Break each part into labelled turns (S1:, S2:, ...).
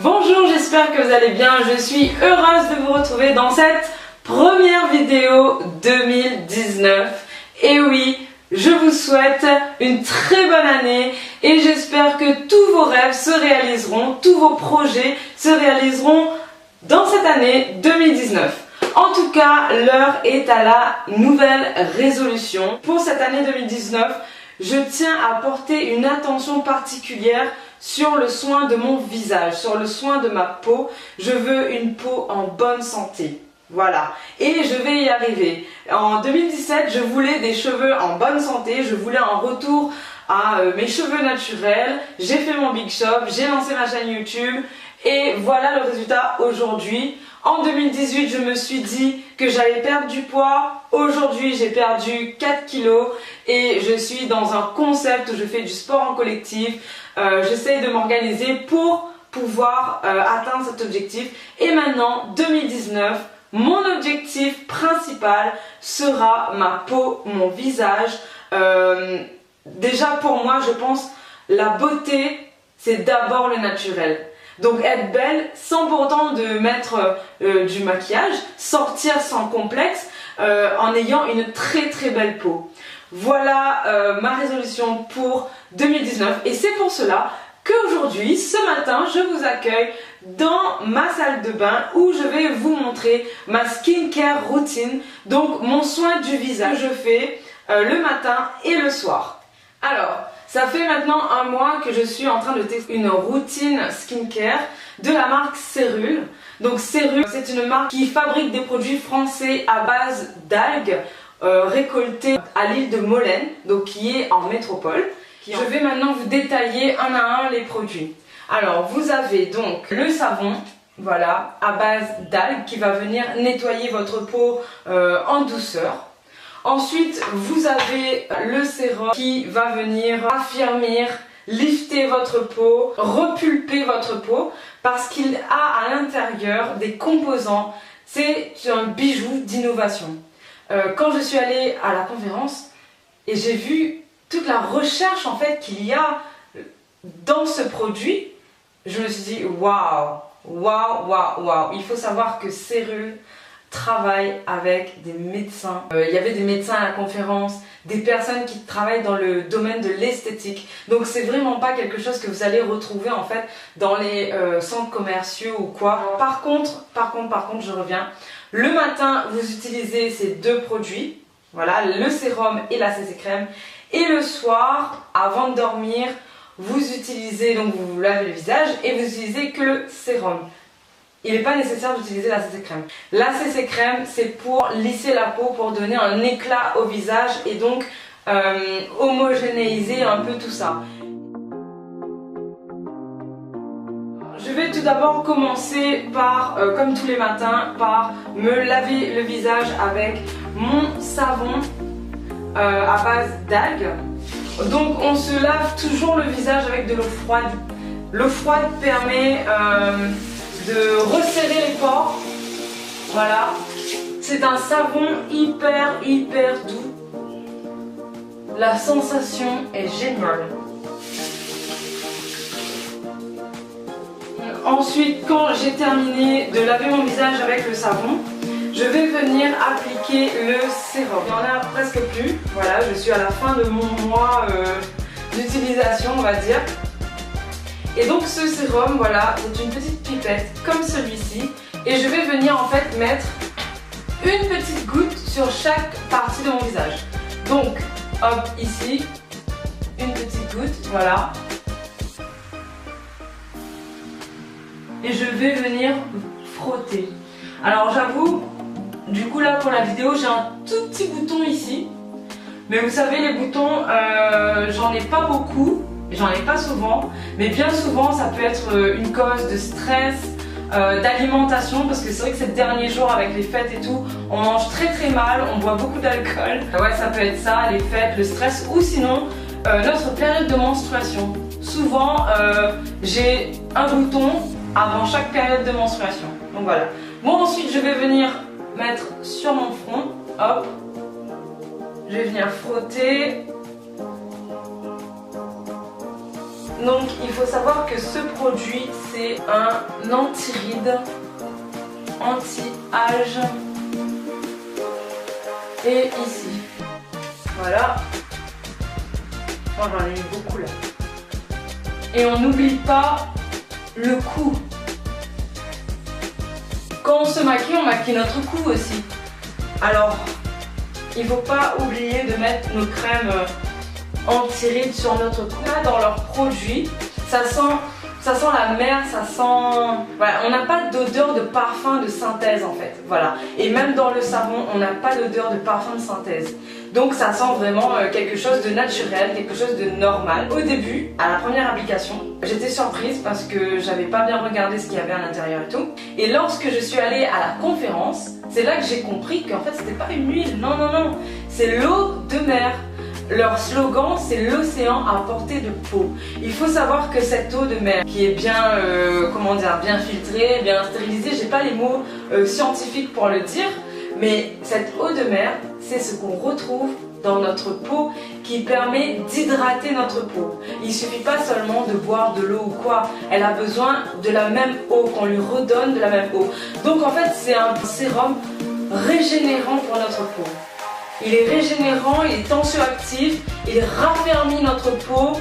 S1: Bonjour, j'espère que vous allez bien. Je suis heureuse de vous retrouver dans cette première vidéo 2019. Et oui, je vous souhaite une très bonne année et j'espère que tous vos rêves se réaliseront, tous vos projets se réaliseront dans cette année 2019. En tout cas, l'heure est à la nouvelle résolution. Pour cette année 2019, je tiens à porter une attention particulière sur le soin de mon visage, sur le soin de ma peau. Je veux une peau en bonne santé. Voilà. Et je vais y arriver. En 2017, je voulais des cheveux en bonne santé. Je voulais un retour à mes cheveux naturels. J'ai fait mon Big Shop, j'ai lancé ma chaîne YouTube. Et voilà le résultat aujourd'hui. En 2018, je me suis dit que j'allais perdre du poids. Aujourd'hui, j'ai perdu 4 kilos et je suis dans un concept où je fais du sport en collectif. J'essaie de m'organiser pour pouvoir atteindre cet objectif. Et maintenant, 2019, mon objectif principal sera ma peau, mon visage. Déjà pour moi, je pense, la beauté, c'est d'abord le naturel. Donc être belle sans pour autant de mettre du maquillage, sortir sans complexe en ayant une très belle peau. Voilà ma résolution pour 2019 et c'est pour cela qu'aujourd'hui, ce matin, je vous accueille dans ma salle de bain où je vais vous montrer ma skincare routine, donc mon soin du visage que je fais le matin et le soir. Alors, ça fait maintenant un mois que je suis en train de tester une routine skincare de la marque Cérule. Donc Cérule, c'est une marque qui fabrique des produits français à base d'algues récoltées à l'île de Molène, donc qui est en métropole. Je vais maintenant vous détailler un à un les produits. Alors, vous avez donc le savon, voilà, à base d'algues qui va venir nettoyer votre peau en douceur. Ensuite, vous avez le sérum qui va venir affermir, lifter votre peau, repulper votre peau parce qu'il a à l'intérieur des composants. C'est un bijou d'innovation. Quand je suis allée à la conférence et j'ai vu toute la recherche en fait qu'il y a dans ce produit, je me suis dit waouh, waouh, waouh, waouh. Il faut savoir que Cérule travaille avec des médecins. Il y avait des médecins à la conférence, des personnes qui travaillent dans le domaine de l'esthétique. Donc c'est vraiment pas quelque chose que vous allez retrouver en fait dans les centres commerciaux ou quoi. Par contre, je reviens. Le matin, vous utilisez ces deux produits. Voilà, le sérum et la CC crème. Et le soir, avant de dormir, vous utilisez, donc vous vous lavez le visage et vous utilisez que le sérum. Il n'est pas nécessaire d'utiliser la CC crème. La CC crème, c'est pour lisser la peau, pour donner un éclat au visage et donc homogénéiser un peu tout ça. Je vais tout d'abord commencer par, comme tous les matins, par me laver le visage avec mon savon à base d'algues. Donc on se lave toujours le visage avec de l'eau froide. L'eau froide permet de resserrer les pores. Voilà. C'est un savon hyper doux. La sensation est géniale. Ensuite, quand j'ai terminé de laver mon visage avec le savon, je vais venir appliquer le sérum. Il n'y en a presque plus. Voilà, je suis à la fin de mon mois d'utilisation, on va dire. Et donc ce sérum, voilà, c'est une petite pipette comme celui-ci. Et je vais venir en fait mettre une petite goutte sur chaque partie de mon visage. Donc, hop, ici, une petite goutte, voilà. Et je vais venir frotter. Alors j'avoue, du coup là pour la vidéo, j'ai un tout petit bouton ici. Mais vous savez, les boutons, j'en ai pas beaucoup. J'en ai pas souvent, mais bien souvent ça peut être une cause de stress, d'alimentation, parce que c'est vrai que ces derniers jours avec les fêtes et tout, on mange très mal, on boit beaucoup d'alcool. Ouais, ça peut être ça, les fêtes, le stress, ou sinon notre période de menstruation. Souvent j'ai un bouton avant chaque période de menstruation. Donc voilà. Bon, ensuite je vais venir mettre sur mon front, hop, je vais venir frotter. Donc il faut savoir que ce produit c'est un anti-rides, anti-âge. Et ici, voilà. Moi j'en ai mis beaucoup là. Et on n'oublie pas le cou. Quand on se maquille, on maquille notre cou aussi. Alors, il ne faut pas oublier de mettre nos crèmes anti-rides sur notre cou. Là, dans leurs produits, ça sent la mer, ça sent... Voilà, on n'a pas d'odeur de parfum de synthèse en fait. Voilà. Et même dans le savon, on n'a pas d'odeur de parfum de synthèse. Donc ça sent vraiment quelque chose de naturel, quelque chose de normal. Au début, à la première application, j'étais surprise parce que j'avais pas bien regardé ce qu'il y avait à l'intérieur et tout. Et lorsque je suis allée à la conférence, c'est là que j'ai compris qu'en fait c'était pas une huile, non non non, c'est l'eau de mer. Leur slogan c'est l'océan à portée de peau. Il faut savoir que cette eau de mer qui est bien, comment dire, bien filtrée, bien stérilisée, j'ai pas les mots scientifiques pour le dire, mais cette eau de mer c'est ce qu'on retrouve dans notre peau qui permet d'hydrater notre peau. Il suffit pas seulement de boire de l'eau ou quoi, elle a besoin de la même eau, qu'on lui redonne de la même eau. Donc en fait c'est un sérum régénérant pour notre peau. Il est régénérant, il est tensioactif, il raffermit notre peau,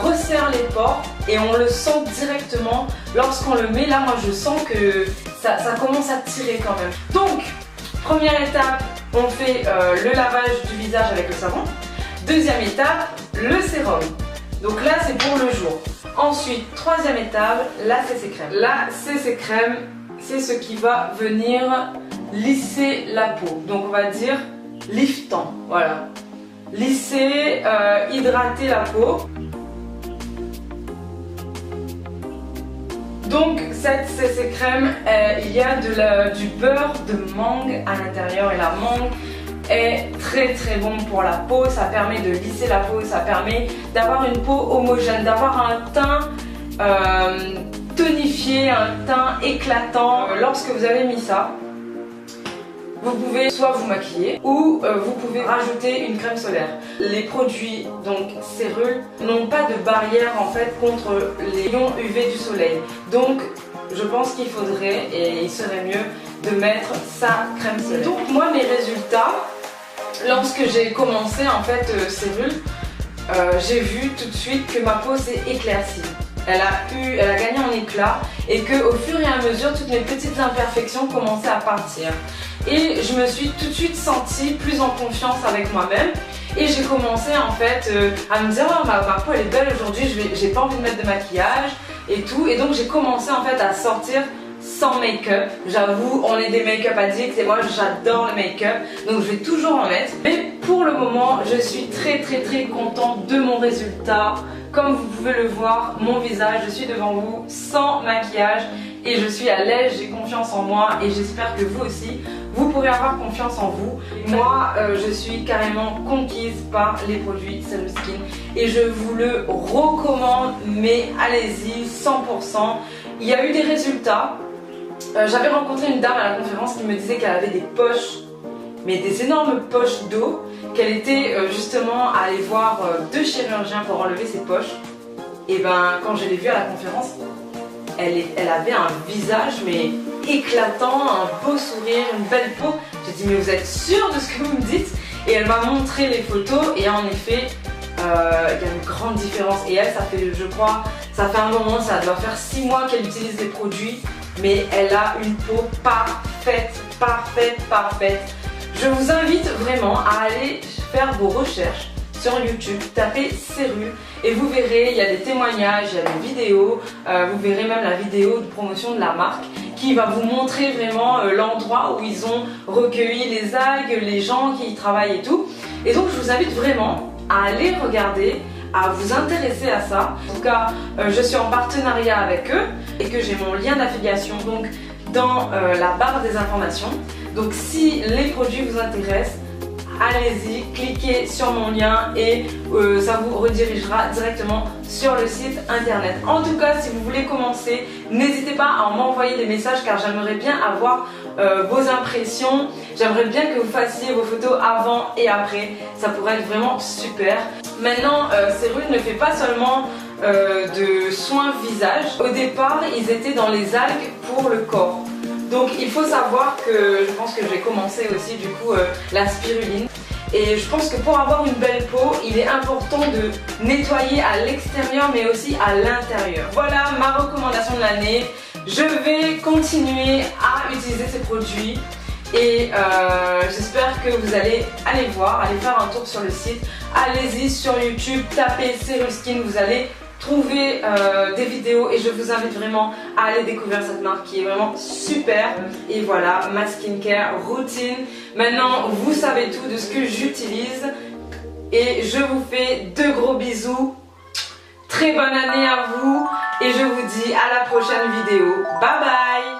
S1: resserre les pores et on le sent directement lorsqu'on le met. Là moi je sens que ça commence à tirer quand même. Donc première étape, on fait le lavage du visage avec le savon. Deuxième étape, le sérum. Donc là c'est pour le jour. Ensuite, troisième étape, la CC crème. La CC crème, c'est ce qui va venir lisser la peau. Donc on va dire liftant, voilà. Lisser, hydrater la peau. Donc cette CC crème, il y a du beurre de mangue à l'intérieur et la mangue est très très bon pour la peau. Ça permet de lisser la peau, ça permet d'avoir une peau homogène, d'avoir un teint tonifié, un teint éclatant. Lorsque vous avez mis ça, vous pouvez soit vous maquiller ou vous pouvez rajouter une crème solaire. Les produits, donc cérules, n'ont pas de barrière en fait contre les rayons UV du soleil. Donc je pense qu'il faudrait et il serait mieux de mettre sa crème solaire. Donc moi mes résultats, lorsque j'ai commencé en fait cérules, j'ai vu tout de suite que ma peau s'est éclaircie. Elle a gagné en éclat et qu'au fur et à mesure, toutes mes petites imperfections commençaient à partir. Et je me suis tout de suite sentie plus en confiance avec moi-même. Et j'ai commencé en fait à me dire oh, ma peau elle est belle aujourd'hui, j'ai pas envie de mettre de maquillage et tout. Et donc j'ai commencé en fait à sortir sans make-up. J'avoue, on est des make-up addicts et moi j'adore le make-up, donc je vais toujours en mettre. Mais pour le moment, je suis très contente de mon résultat. Comme vous pouvez le voir, mon visage, je suis devant vous sans maquillage et je suis à l'aise, j'ai confiance en moi et j'espère que vous aussi, vous pourrez avoir confiance en vous. Moi, je suis carrément conquise par les produits Cellskin et je vous le recommande, mais allez-y, 100%. Il y a eu des résultats. J'avais rencontré une dame à la conférence qui me disait qu'elle avait des poches, mais des énormes poches d'eau, qu'elle était justement allée voir deux chirurgiens pour enlever ses poches. Et ben quand je l'ai vue à la conférence, elle avait un visage mais éclatant, un beau sourire, une belle peau. J'ai dit mais vous êtes sûre de ce que vous me dites? Et elle m'a montré les photos et en effet il y a une grande différence. Et elle, ça fait, je crois, ça fait un moment, ça doit faire 6 mois qu'elle utilise les produits, mais elle a une peau parfaite. Je vous invite vraiment à aller faire vos recherches sur YouTube, tapez cérules et vous verrez, il y a des témoignages, il y a des vidéos, vous verrez même la vidéo de promotion de la marque qui va vous montrer vraiment l'endroit où ils ont recueilli les algues, les gens qui y travaillent et tout. Et donc je vous invite vraiment à aller regarder, à vous intéresser à ça. En tout cas, je suis en partenariat avec eux et que j'ai mon lien d'affiliation donc dans la barre des informations. Donc si les produits vous intéressent, allez-y, cliquez sur mon lien et ça vous redirigera directement sur le site internet. En tout cas, si vous voulez commencer, n'hésitez pas à m'envoyer des messages car j'aimerais bien avoir vos impressions. J'aimerais bien que vous fassiez vos photos avant et après, ça pourrait être vraiment super. Maintenant, Cyrus ne fait pas seulement de soins visage. Au départ, ils étaient dans les algues pour le corps. Donc il faut savoir que je pense que je vais commencer aussi du coup la spiruline. Et je pense que pour avoir une belle peau, il est important de nettoyer à l'extérieur mais aussi à l'intérieur. Voilà ma recommandation de l'année. Je vais continuer à utiliser ces produits et j'espère que vous allez aller voir, aller faire un tour sur le site. Allez-y sur YouTube, tapez Cyrus Skin, vous allez trouver des vidéos et je vous invite vraiment à aller découvrir cette marque qui est vraiment super. Et voilà ma skincare routine. Maintenant vous savez tout de ce que j'utilise et je vous fais de gros bisous. Très bonne année à vous et je vous dis à la prochaine vidéo. Bye bye.